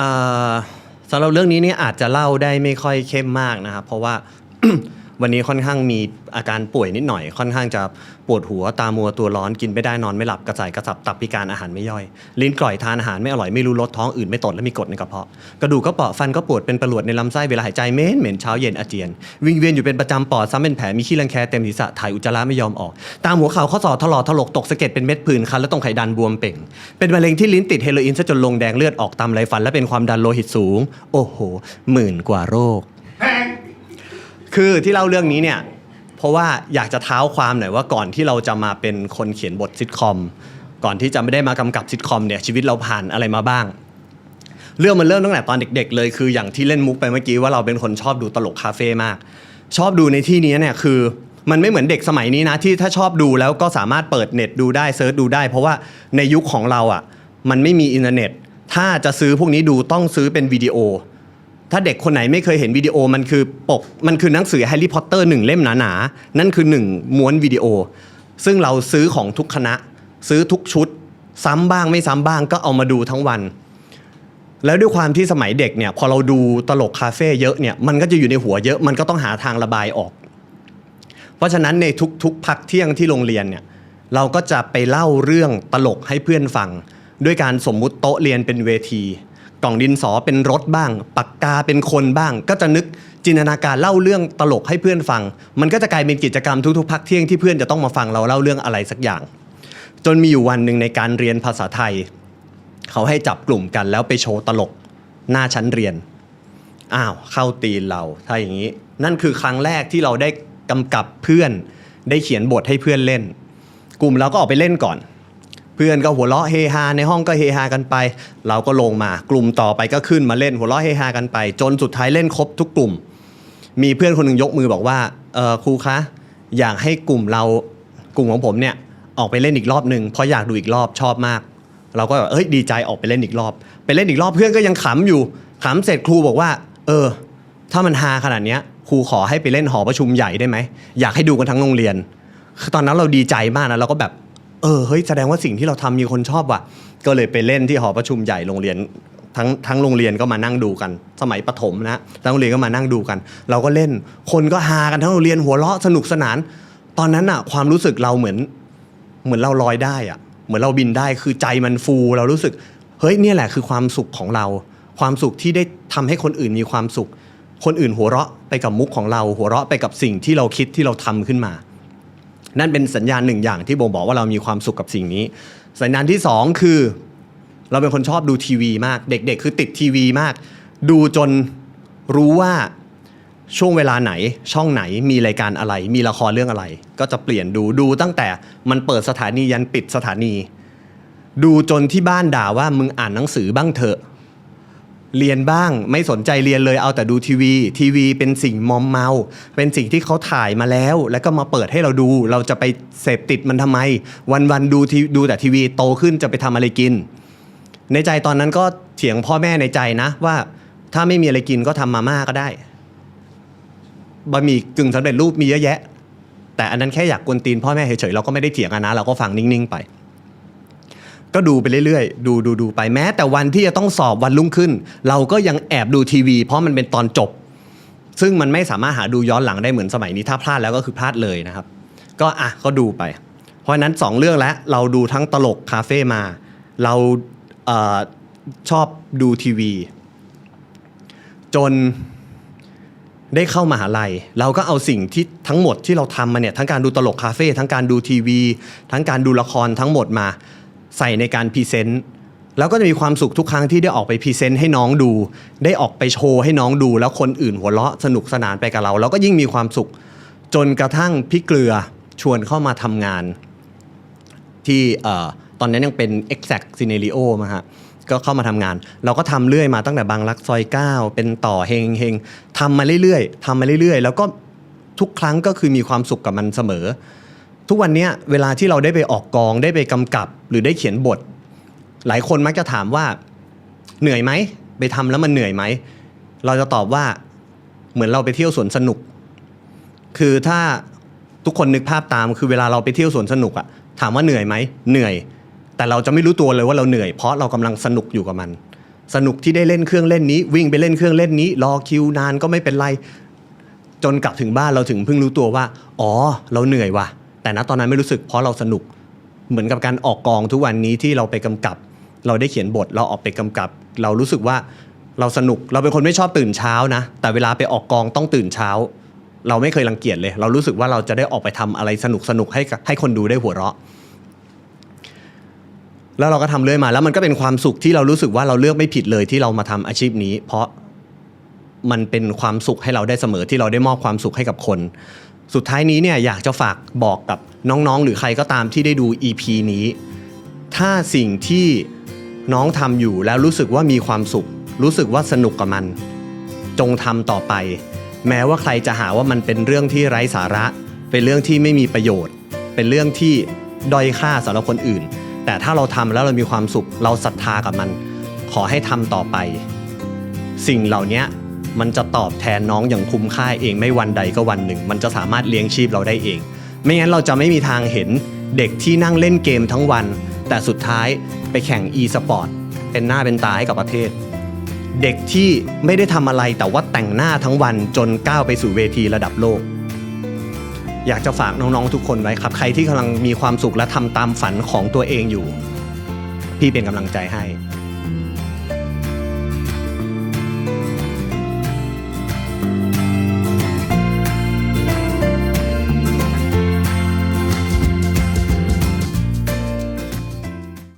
อ่าสำหรับเรื่องนี้เนี่ยอาจจะเล่าได้ไม่ค่อยเข้มมากนะครับเพราะว่า วันนี้ค่อนข้างมีอาการป่วยนิดหน่อยค่อนข้างจะปวดหัวตามัวตัวร้อนกินไม่ได้นอนไม่หลับกระส่ายกระสับตับพิการอาหารไม่ย่อยลิ้นกร่อยทานอาหารไม่อร่อยไม่รู้รสท้องอืดไม่ตดและมีกรดในกระเพาะกระดูกก็เปราะฟันก็ปวดเป็นประหลวดในลำไส้เวลาหายใจเหม็นเช้าเย็นอาเจียนวิงเวียนอยู่เป็นประจำปอดซ้ำเป็นแผลมีขี้รังแคเต็มศีรษะถ่ายอุจจาระไม่ยอมออกตามหัวเข่าข้อศอกถลอกถลกตกสะเก็ดเป็นเม็ดผื่นคันและตรงไขดันบวมเป่งเป็นมะเร็งที่ลิ้นติดเฮโรอีนซะจนลงแดงเลือดออกตามไรฟันและเป็นความดันโลหิตสูงโอ้โห10,000 กว่าโรคคือที่เล่าเรื่องนี้เนี่ยเพราะว่าอยากจะเท้าความหน่อยว่าก่อนที่เราจะมาเป็นคนเขียนบทซิทคอมก่อนที่จะไม่ได้มากำกับซิทคอมเนี่ยชีวิตเราผ่านอะไรมาบ้างเรื่องมันเริ่มตั้งแต่ตอนเด็กๆเลยคืออย่างที่เล่นมุกไปเมื่อกี้ว่าเราเป็นคนชอบดูตลกคาเฟ่มากชอบดูในที่นี้เนี่ยคือมันไม่เหมือนเด็กสมัยนี้นะที่ถ้าชอบดูแล้วก็สามารถเปิดเน็ตดูได้เซิร์ชดูได้เพราะว่าในยุคของเราอ่ะมันไม่มีอินเทอร์เน็ตถ้าจะซื้อพวกนี้ดูต้องซื้อเป็นวิดีโอถ้าเด็กคนไหนไม่เคยเห็นวิดีโอมันคือปกมันคือหนังสือแฮร์รี่พอตเตอร์1 เล่มหนาๆนั่นคือ1 ม้วนวิดีโอซึ่งเราซื้อของทุกคณะซื้อทุกชุดซ้ำบ้างไม่ซ้ำบ้างก็เอามาดูทั้งวันแล้วด้วยความที่สมัยเด็กเนี่ยพอเราดูตลกคาเฟ่เยอะเนี่ยมันก็จะอยู่ในหัวเยอะมันก็ต้องหาทางระบายออกเพราะฉะนั้นในทุกพักเที่ยงที่โรงเรียนเนี่ยเราก็จะไปเล่าเรื่องตลกให้เพื่อนฟังด้วยการสมมุติโต๊ะเรียนเป็นเวทีกล่องดินสอเป็นรถบ้างปากกาเป็นคนบ้างก็จะนึกจินตนาการเล่าเรื่องตลกให้เพื่อนฟังมันก็จะกลายเป็นกิจกรรมทุกๆพักเที่ยงที่เพื่อนจะต้องมาฟังเราเล่าเรื่องอะไรสักอย่างจนมีอยู่วันหนึ่งในการเรียนภาษาไทยเขาให้จับกลุ่มกันแล้วไปโชว์ตลกหน้าชั้นเรียนอ้าวเข้าตีนเราถ้าอย่างนี้นั่นคือครั้งแรกที่เราได้กำกับเพื่อนได้เขียนบทให้เพื่อนเล่นกลุ่มเราก็ออกไปเล่นก่อนเพื่อนก็หัวเราะเฮฮาในห้องก็เฮฮากันไปเราก็ลงมากลุ่มต่อไปก็ขึ้นมาเล่นหัวเราะเฮฮากันไปจนสุดท้ายเล่นครบทุกกลุ่มมีเพื่อนคนหนึ่งยกมือบอกว่าครูคะอยากให้กลุ่มของผมเนี่ยออกไปเล่นอีกรอบนึงเพราะอยากดูอีกรอบชอบมากเราก็แบบดีใจออกไปเล่นอีกรอบไปเล่นอีกรอบเพื่อนก็ยังขำอยู่ขำเสร็จครูบอกว่าถ้ามันฮาขนาดนี้ครูขอให้ไปเล่นหอประชุมใหญ่ได้ไหมอยากให้ดูกันทั้งโรงเรียนคือตอนนั้นเราดีใจมากนะเราก็แบบเฮ้ยแสดงว่าสิ่งที่เราทำมีคนชอบว่ะก็เลยไปเล่นที่หอประชุมใหญ่โรงเรียนทั้งโรงเรียนก็มานั่งดูกันสมัยประถมนะทั้งโรงเรียนก็มานั่งดูกันเราก็เล่นคนก็ฮากันทั้งโรงเรียนหัวเราะสนุกสนานตอนนั้นอะความรู้สึกเราเหมือนเราลอยได้อะเหมือนเราบินได้คือใจมันฟูเรารู้สึกเฮ้ยเนี่ยแหละคือความสุขของเราความสุขที่ได้ทำให้คนอื่นมีความสุขคนอื่นหัวเราะไปกับมุกของเราหัวเราะไปกับสิ่งที่เราคิดที่เราทำขึ้นมานั่นเป็นสัญญาณหนึ่งอย่างที่บ่งบอกว่าเรามีความสุขกับสิ่งนี้สัญญาณที่2คือเราเป็นคนชอบดูทีวีมากเด็กๆคือติดทีวีมากดูจนรู้ว่าช่วงเวลาไหนช่องไหนมีรายการอะไรมีละครเรื่องอะไรก็จะเปลี่ยนดูตั้งแต่มันเปิดสถานียันปิดสถานีดูจนที่บ้านด่าว่ามึงอ่านหนังสือบ้างเถอะเรียนบ้างไม่สนใจเรียนเลยเอาแต่ดูทีวีเป็นสิ่งมอมเมาเป็นสิ่งที่เขาถ่ายมาแล้วก็มาเปิดให้เราดูเราจะไปเสพติดมันทำไมวันดูแต่ทีวีโตขึ้นจะไปทำอะไรกินในใจตอนนั้นก็เถียงพ่อแม่ในใจนะว่าถ้าไม่มีอะไรกินก็ทำมาม่าก็ได้บะหมี่กึ่งสำเร็จรูปมีเยอะแยะแต่อันนั้นแค่อยากกวนตีนพ่อแม่เฉยๆเราก็ไม่ได้เถียงกันนะเราก็ฟังนิ่งๆไปก็ดูไปเรื่อยๆดูไปแม้แต่วันที่จะต้องสอบวันรุ่งขึ้นเราก็ยังแอบดูทีวีเพราะมันเป็นตอนจบซึ่งมันไม่สามารถหาดูย้อนหลังได้เหมือนสมัยนี้ถ้าพลาดแล้วก็คือพลาดเลยนะครับก็ดูไปเพราะฉะนั้น2เรื่องแล้วเราดูทั้งตลกคาเฟ่มาเราชอบดูทีวีจนได้เข้ามหาลัยเราก็เอาสิ่งที่ทั้งหมดที่เราทำมาเนี่ยทั้งการดูตลกคาเฟ่ทั้งการดูทีวีทั้งการดูละครทั้งหมดมาใส่ในการพรีเซนต์แล้วก็จะมีความสุขทุกครั้งที่ได้ออกไปพรีเซนต์ให้น้องดูได้ออกไปโชว์ให้น้องดูแล้วคนอื่นหัวเราะสนุกสนานไปกับเราก็ยิ่งมีความสุขจนกระทั่งพี่เกลือชวนเข้ามาทำงานที่ตอนนั้นยังเป็น Exact Scenario มาฮะก็เข้ามาทำงานเราก็ทำเรื่อยมาตั้งแต่บางรักซอย9เป็นต่อเฮงทำมาเรื่อยๆแล้วก็ทุกครั้งก็คือมีความสุขกับมันเสมอทุกวันนี้เวลาที่เราได้ไปออกกองได้ไปกำกับหรือได้เขียนบทหลายคนมักจะถามว่าเหนื่อยไหมไปทำแล้วมันเหนื่อยไหมเราจะตอบว่าเหมือนเราไปเที่ยวสวนสนุกคือถ้าทุกคนนึกภาพตามคือเวลาเราไปเที่ยวสวนสนุกอะถามว่าเหนื่อยไหมเหนื่อยแต่เราจะไม่รู้ตัวเลยว่าเราเหนื่อยเพราะเรากำลังสนุกอยู่กับมัน สนุกที่ได้เล่นเครื่องเล่นนี้วิ่งไปเล่นเครื่องเล่นนี้รอคิวนานก็ไม่เป็นไรจนกลับถึงบ้านเราถึงเพิ่งรู้ตัวว่าอ๋อเราเหนื่อยว่ะแต่ณตอนนั้นไม่รู้สึกเพราะเราสนุกเหมือนกับการออกกองทุกวันนี้ที่เราไปกำกับเราได้เขียนบทเราออกไปกำกับเรารู้สึกว่าเราสนุกเราเป็นคนไม่ชอบตื่นเช้านะแต่เวลาไปออกกองต้องตื่นเช้าเราไม่เคยรังเกียจเลยเรารู้สึกว่าเราจะได้ออกไปทำอะไรสนุกให้คนดูได้หัวเราะแล้วเราก็ทำเรื่อยมาแล้วมันก็เป็นความสุขที่เรารู้สึกว่าเราเลือกไม่ผิดเลยที่เรามาทำอาชีพนี้เพราะมันเป็นความสุขให้เราได้เสมอที่เราได้มอบความสุขให้กับคนสุดท้ายนี้เนี่ยอยากจะฝากบอกกับน้องๆหรือใครก็ตามที่ได้ดู EP นี้ถ้าสิ่งที่น้องทำอยู่แล้วรู้สึกว่ามีความสุขรู้สึกว่าสนุกกับมันจงทำต่อไปแม้ว่าใครจะหาว่ามันเป็นเรื่องที่ไร้สาระเป็นเรื่องที่ไม่มีประโยชน์เป็นเรื่องที่ด้อยค่าสำหรับคนอื่นแต่ถ้าเราทำแล้วเรามีความสุขเราศรัทธากับมันขอให้ทำต่อไปสิ่งเหล่านี้มันจะตอบแทนน้องอย่างคุ้มค่าเองไม่วันใดก็วันหนึ่งมันจะสามารถเลี้ยงชีพเราได้เองไม่งั้นเราจะไม่มีทางเห็นเด็กที่นั่งเล่นเกมทั้งวันแต่สุดท้ายไปแข่ง e-sport เป็นหน้าเป็นตาให้กับประเทศเด็กที่ไม่ได้ทำอะไรแต่ว่าแต่งหน้าทั้งวันจนก้าวไปสู่เวทีระดับโลกอยากจะฝากน้องๆทุกคนไว้ครับใครที่กำลังมีความสุขและทำตามฝันของตัวเองอยู่พี่เป็นกำลังใจให้